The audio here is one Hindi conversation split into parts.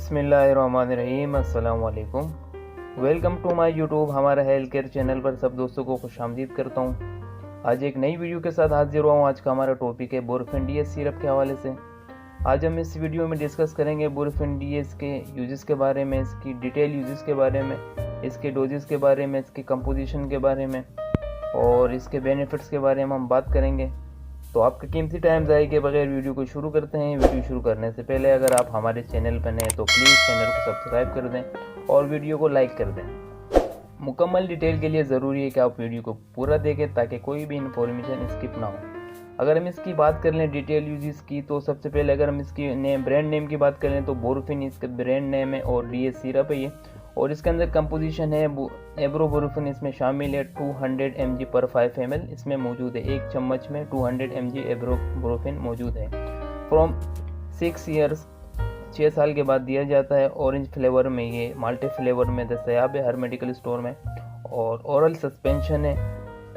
बिस्मिल्लाहिर्रहमानिर्रहीम। अस्सलाम वालेकुम। वेलकम टू माय यूट्यूब हमारा हेल्थ केयर चैनल पर सब दोस्तों को खुशामदीद करता हूँ। आज एक नई वीडियो के साथ हाजिर हुआ हूँ। आज का हमारा टॉपिक है बोरफिन डीएस सिरप के हवाले से। आज हम इस वीडियो में डिस्कस करेंगे बोरफिन डीएस के यूजेस के बारे में, इसकी डिटेल यूजेस के बारे में, इसके डोजेस के बारे में, इसके कंपोजिशन के बारे में और इसके बेनिफिट्स के बारे में हम बात करेंगे। तो आपका कीमती टाइम ज़ाया के बगैर वीडियो को शुरू करते हैं। वीडियो शुरू करने से पहले अगर आप हमारे चैनल पर नए तो प्लीज़ चैनल को सब्सक्राइब कर दें और वीडियो को लाइक कर दें। मुकम्मल डिटेल के लिए ज़रूरी है कि आप वीडियो को पूरा देखें ताकि कोई भी इंफॉर्मेशन स्किप ना हो। अगर हम इसकी बात कर लें डिटेल यूजेस की, तो सबसे पहले अगर हम इसकी ब्रांड नेम की बात कर लें तो बोरफिन इसका ब्रांड नेम है और डीएस सिरप है ये। और इसके अंदर कंपोजिशन है एब्रोबोरफिन इसमें शामिल है 200 mg पर 5 ml इसमें मौजूद है। एक चम्मच में 200 mg एब्रोबोरफिन मौजूद है। फ्रॉम 6 ईयर्स 6 साल के बाद दिया जाता है। ऑरेंज फ्लेवर में, ये माल्टे फ्लेवर में दस्तयाब है हर मेडिकल स्टोर में और ओरल सस्पेंशन है।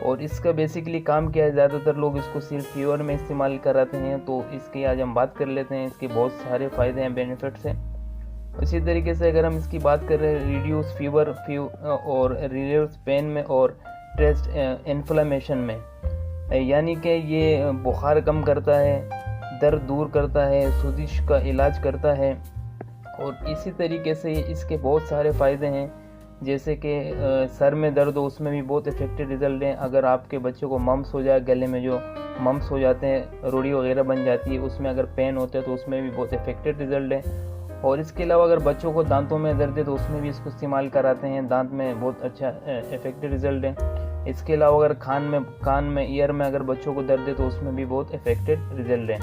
और इसका बेसिकली काम क्या है, ज़्यादातर लोग इसको सिर्फ फीवर में इस्तेमाल कराते हैं, तो इसकी आज हम बात कर लेते हैं। इसके बहुत सारे फ़ायदे हैं, बेनिफिट्स हैं। इसी तरीके से अगर हम इसकी बात कर रहे हैं रिड्यूस फीवर और रिलीव्स पेन में और ट्रेस्ट इन्फ्लेमेशन में, यानी कि ये बुखार कम करता है, दर्द दूर करता है, सोजिश का इलाज करता है। और इसी तरीके से इसके बहुत सारे फ़ायदे हैं, जैसे कि सर में दर्द हो उसमें भी बहुत इफेक्टिव रिजल्ट हैं। अगर आपके बच्चों को मम्स हो जाए, गले में जो मम्स हो जाते हैं, रोड़ी वगैरह बन जाती है, उसमें अगर पेन होता है तो उसमें भी बहुत इफेक्टिव रिजल्ट है। और इसके अलावा अगर बच्चों को दांतों में दर्द है तो उसमें भी इसको इस्तेमाल कराते हैं, दांत में बहुत अच्छा इफेक्टिव रिजल्ट है। इसके अलावा अगर कान में ईयर में अगर बच्चों को दर्द है तो उसमें भी बहुत इफेक्टिव रिजल्ट है।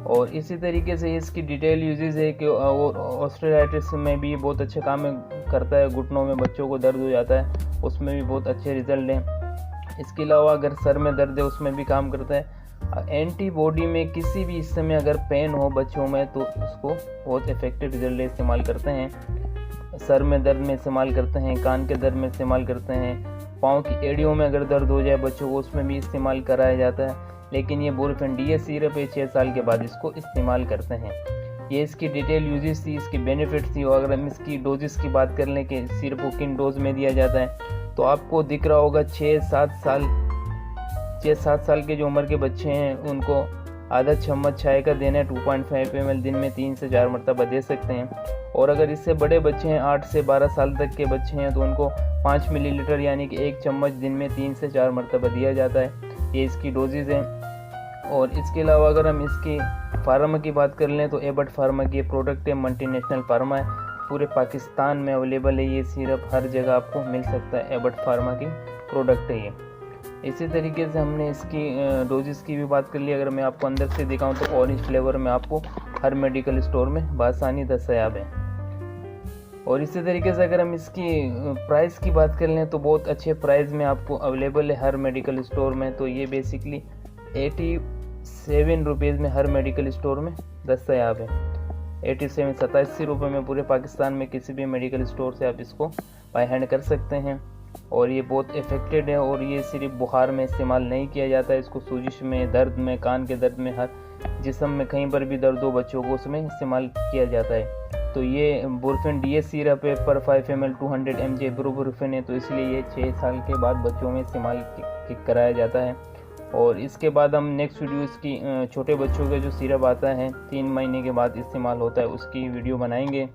और इसी तरीके से इसकी डिटेल यूजेस है कि ऑस्टियोआर्थराइटिस में भी बहुत अच्छे काम करता है। घुटनों में बच्चों को दर्द हो जाता है, उसमें भी बहुत अच्छे रिजल्ट हैं। इसके अलावा अगर सर में दर्द है उसमें भी काम करता है। एंटीबॉडी में किसी भी हिस्से में अगर पेन हो बच्चों में तो उसको बहुत इफेक्टिव रिजल्ट इस्तेमाल करते हैं। सर में दर्द में इस्तेमाल करते हैं, कान के दर्द में इस्तेमाल करते हैं, पाँव की एड़ियों में अगर दर्द हो जाए बच्चों को उसमें भी इस्तेमाल कराया जाता है। लेकिन ये बोरफिन डीएस सिरप 6 साल के बाद इसको इस्तेमाल करते हैं। ये इसकी डिटेल यूजेस थी, इसकी बेनिफिट्स थी। और अगर हम इसकी डोजेस की बात कर लें कि सिरप को किन डोज में दिया जाता है, तो आपको दिख रहा होगा 6-7 साल के जो उम्र के बच्चे हैं उनको आधा चम्मच चाय का देना है 2.5 ml दिन में 3 से 4 मरतबा दे सकते हैं। और अगर इससे बड़े बच्चे हैं 8 से 12 साल तक के बच्चे हैं तो उनको 5 मिलीलीटर यानी कि 1 चम्मच दिन में 3 से 4 मरतबा दिया जाता है। ये इसकी डोजेज हैं। और इसके अलावा अगर हम इसकी फार्मा की बात कर लें तो एबट फार्मा की प्रोडक्ट है, मल्टीनेशनल फार्मा है, पूरे पाकिस्तान में अवेलेबल है। ये सिरप हर जगह आपको मिल सकता है, एबट फार्मा की प्रोडक्ट है ये। इसी तरीके से हमने इसकी डोजेस की भी बात कर ली। अगर मैं आपको अंदर से दिखाऊं तो ऑरेंज फ्लेवर में आपको हर मेडिकल स्टोर में बासानी दस्तयाब है। और इसी तरीके से अगर हम इसकी प्राइस की बात कर लें तो बहुत अच्छे प्राइस में आपको अवेलेबल है हर मेडिकल स्टोर में। तो ये बेसिकली 87 रुपीज़ में हर मेडिकल स्टोर में दस्तयाब है। 87 रुपये में पूरे पाकिस्तान में किसी भी मेडिकल स्टोर से आप इसको बाय हैंड कर सकते हैं। और ये बहुत इफेक्टिव है। और ये सिर्फ बुखार में इस्तेमाल नहीं किया जाता है, इसको सूजिश में, दर्द में, कान के दर्द में, हर जिस्म में कहीं पर भी दर्द हो बच्चों को उसमें इस्तेमाल किया जाता है। तो ये बोरफिन डीएस सिरप है पर 5 ml 200 mg एब्रोबोरफिन है, तो इसलिए ये 6 साल के बाद बच्चों में इस्तेमाल कराया जाता है। और इसके बाद हम नेक्स्ट वीडियो इसकी छोटे बच्चों का जो सिरप आता है 3 महीने के बाद इस्तेमाल होता है उसकी वीडियो बनाएंगे।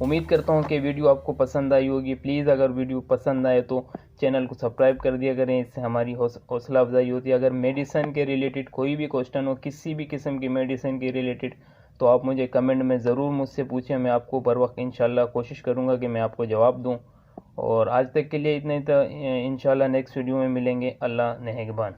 उम्मीद करता हूँ कि वीडियो आपको पसंद आई होगी। प्लीज़ अगर वीडियो पसंद आए तो चैनल को सब्सक्राइब कर दिया करें, इससे हमारी हौसला अफजाई होती है। अगर मेडिसिन के रिलेटेड कोई भी क्वेश्चन हो, किसी भी किस्म की मेडिसिन के रिलेटेड, तो आप मुझे कमेंट में ज़रूर मुझसे पूछें। मैं आपको बर वक्त इंशाल्लाह कोशिश करूँगा कि मैं आपको जवाब दूँ। और आज तक के लिए इतना ही था। इंशाल्लाह नेक्स्ट वीडियो में मिलेंगे। अल्लाह नेहगबान।